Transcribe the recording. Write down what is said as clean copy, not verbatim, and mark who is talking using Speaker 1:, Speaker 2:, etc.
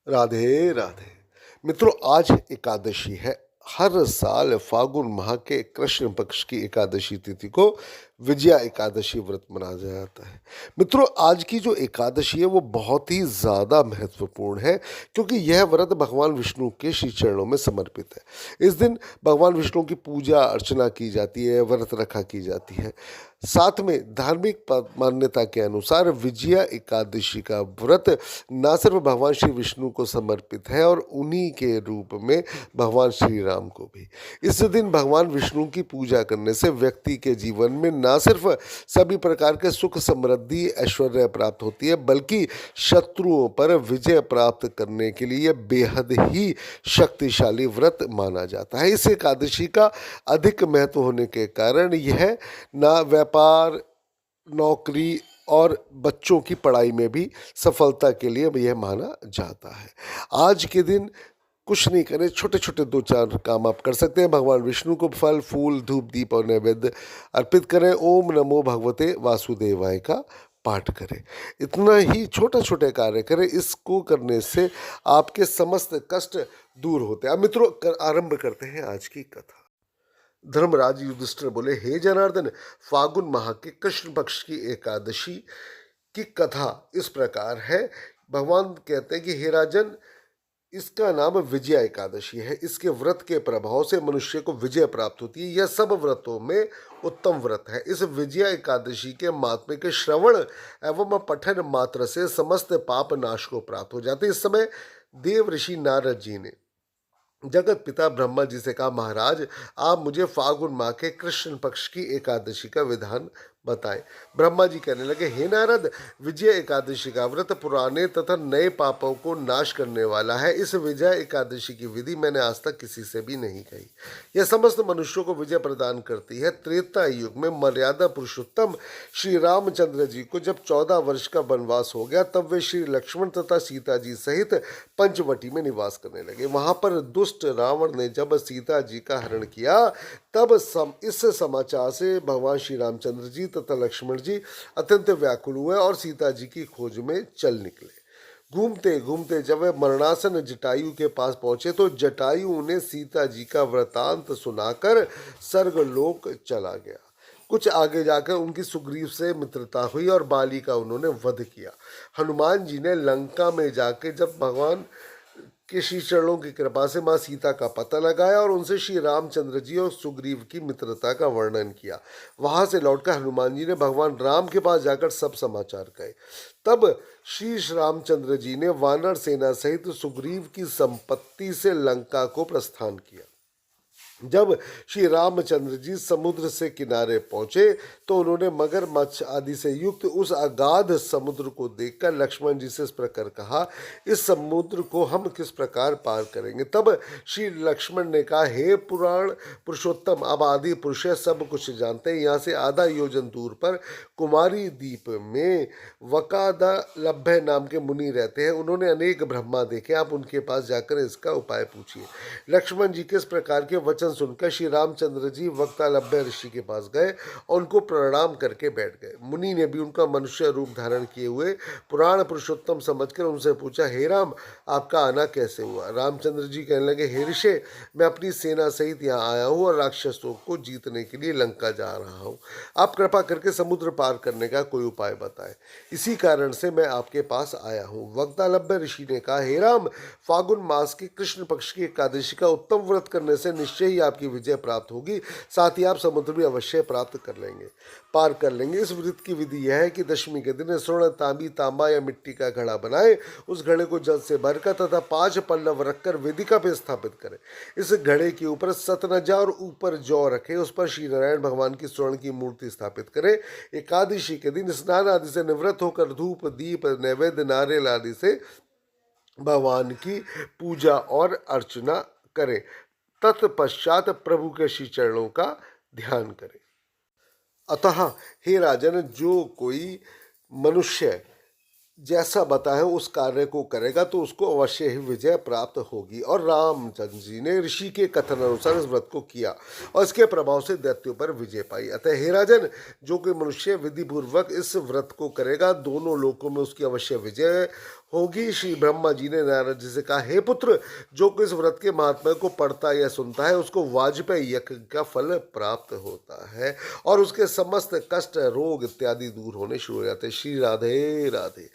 Speaker 1: राधे राधे। मित्रों, आज एकादशी है। हर साल फागुन माह के कृष्ण पक्ष की एकादशी तिथि को विजया एकादशी व्रत मनाया जाता है। मित्रों, आज की जो एकादशी है वो बहुत ही ज़्यादा महत्वपूर्ण है, क्योंकि यह व्रत भगवान विष्णु के श्री चरणों में समर्पित है। इस दिन भगवान विष्णु की पूजा अर्चना की जाती है, व्रत रखा की जाती है। साथ में धार्मिक मान्यता के अनुसार विजया एकादशी का व्रत न सिर्फ भगवान श्री विष्णु को समर्पित है और उन्हीं के रूप में भगवान श्री राम को भी। इस दिन भगवान विष्णु की पूजा करने से व्यक्ति के जीवन में न सिर्फ सभी प्रकार के सुख समृद्धि ऐश्वर्य प्राप्त होती है, बल्कि शत्रुओं पर विजय प्राप्त करने के लिए बेहद ही शक्तिशाली व्रत माना जाता है। इस एकादशी का अधिक महत्व होने के कारण यह न व्यापार, नौकरी और बच्चों की पढ़ाई में भी सफलता के लिए यह माना जाता है। आज के दिन कुछ नहीं करें, छोटे छोटे दो चार काम आप कर सकते हैं। भगवान विष्णु को फल, फूल, धूप, दीप और नैवेद्य अर्पित करें। ओम नमो भगवते वासुदेवाय का पाठ करें। इतना ही छोटा छोटे कार्य करें। इसको करने से आपके समस्त कष्ट दूर होते हैं। अब मित्रों, आरंभ करते हैं आज की कथा। धर्मराज युधिष्ठिर बोले, हे जनार्दन, फागुन माह के कृष्ण पक्ष की एकादशी की कथा इस प्रकार है। भगवान कहते हैं कि हे राजन, इसका नाम विजया एकादशी है। इसके व्रत के प्रभाव से मनुष्य को विजय प्राप्त होती है। यह सब व्रतों में उत्तम व्रत है। इस विजया एकादशी के महात्म्य के श्रवण एवं पठन मात्र से समस्त पाप नाश को प्राप्त हो जाते। इस समय देव ऋषि नारद जी ने जगत पिता ब्रह्मा जी से कहा, महाराज, आप मुझे फागुन माह के कृष्ण पक्ष की एकादशी का विधान बताएं। ब्रह्मा जी कहने लगे, हे नारद, विजय एकादशी का व्रत पुराने तथा नए पापों को नाश करने वाला है। इस विजय एकादशी की विधि मैंने आज तक किसी से भी नहीं कही। यह समस्त मनुष्यों को विजय प्रदान करती है। त्रेता युग में मर्यादा पुरुषोत्तम श्री रामचंद्र जी को जब 14 वर्ष का वनवास हो गया, तब वे श्री लक्ष्मण तथा सीता जी सहित पंचवटी में निवास करने लगे। वहां पर दुष्ट रावण ने जब सीता जी का हरण किया, तब इस समाचार से भगवान श्री रामचंद्र जी तथा लक्ष्मण जी अत्यंत व्याकुल हुए और सीता जी की खोज में चल निकले। घूमते घूमते जब वे मरणासन जटायु के पास पहुंचे, तो जटायु उन्हें सीता जी का वृतांत सुनाकर स्वर्गलोक चला गया। कुछ आगे जाकर उनकी सुग्रीव से मित्रता हुई और बाली का उन्होंने वध किया। हनुमान जी ने लंका में जाकर जब भगवान के श्री चरणों की कृपा से माँ सीता का पता लगाया और उनसे श्री रामचंद्र जी और सुग्रीव की मित्रता का वर्णन किया। वहां से लौटकर हनुमान जी ने भगवान राम के पास जाकर सब समाचार कहे। तब श्री रामचंद्र जी ने वानर सेना सहित सुग्रीव की संपत्ति से लंका को प्रस्थान किया। जब श्री रामचंद्र जी समुद्र से किनारे पहुंचे, तो उन्होंने मगरमच्छ आदि से युक्त उस अगाध समुद्र को देखकर लक्ष्मण जी से इस प्रकार कहा, इस समुद्र को हम किस प्रकार पार करेंगे। तब श्री लक्ष्मण ने कहा, हे पुराण पुरुषोत्तम, अब आदि पुरुष सब कुछ जानते हैं। यहाँ से आधा योजन दूर पर कुमारी द्वीप में वकादलभ्य नाम के मुनि रहते हैं। उन्होंने अनेक ब्रह्मा देखे, आप उनके पास जाकर इसका उपाय पूछिए। लक्ष्मण जी के इस प्रकार के वचन सुनकर श्री रामचंद्र जी वक्तालभ्य ऋषि के पास गए और उनको प्रणाम करके बैठ गए। मुनि ने भी उनका मनुष्य रूप धारण किए हुए पुराण पुरुषोत्तम समझकर उनसे पूछा, हे राम, आपका आना कैसे हुआ। रामचंद्र जी कहने लगे, हे ऋषि, मैं अपनी सेना सहित यहाँ आया हूँ और राक्षसों को जीतने के लिए लंका जा रहा हूँ। आप कृपा करके समुद्र पार करने का कोई उपाय बताएं। इसी कारण से मैं आपके पास आया हूँ। वक्तालभ्य ऋषि ने कहा, हे राम, फागुन मास की कृष्ण पक्ष की एकादशी का उत्तम व्रत करने से निश्चय ही आपकी विजय प्राप्त होगी। साथ ही आप समुद्र भी अवश्य प्राप्त कर लेंगे, पार कर लेंगे। इस व्रत की विधि यह है कि दशमी के दिन स्वर्ण, तांबी, तांबा या मिट्टी का घड़ा बनाए, उस घड़े को जल से भरकर तथा 5 पल्लव रखकर वेदिका पर स्थापित करें। इस घड़े के ऊपर सतनजा और ऊपर जौ रखें। उस पर श्री नारायण भगवान की स्वर्ण की मूर्ति स्थापित करें। एकादशी के दिन स्नान आदि से निवृत्त होकर धूप, दीप, नैवेद्य, नारियल आदि से भगवान की पूजा और अर्चना करें। तत्पश्चात प्रभु के श्री चरणों का ध्यान करें। अतः हे राजन, जो कोई मनुष्य जैसा बताएं उस कार्य को करेगा तो उसको अवश्य ही विजय प्राप्त होगी। और रामचंद्र जी ने ऋषि के कथन अनुसार इस व्रत को किया और इसके प्रभाव से दैत्यों पर विजय पाई। अतः हे राजन, जो कोई मनुष्य विधि पूर्वक इस व्रत को करेगा दोनों लोकों में उसकी अवश्य विजय होगी। श्री ब्रह्मा जी ने नारद जी से कहा, हे पुत्र, जो कोई इस व्रत के महात्म्य को पढ़ता या सुनता है उसको वाजपेयी यज्ञ का फल प्राप्त होता है और उसके समस्त कष्ट रोग इत्यादि दूर होने शुरू हो जाते हैं। श्री राधे राधे।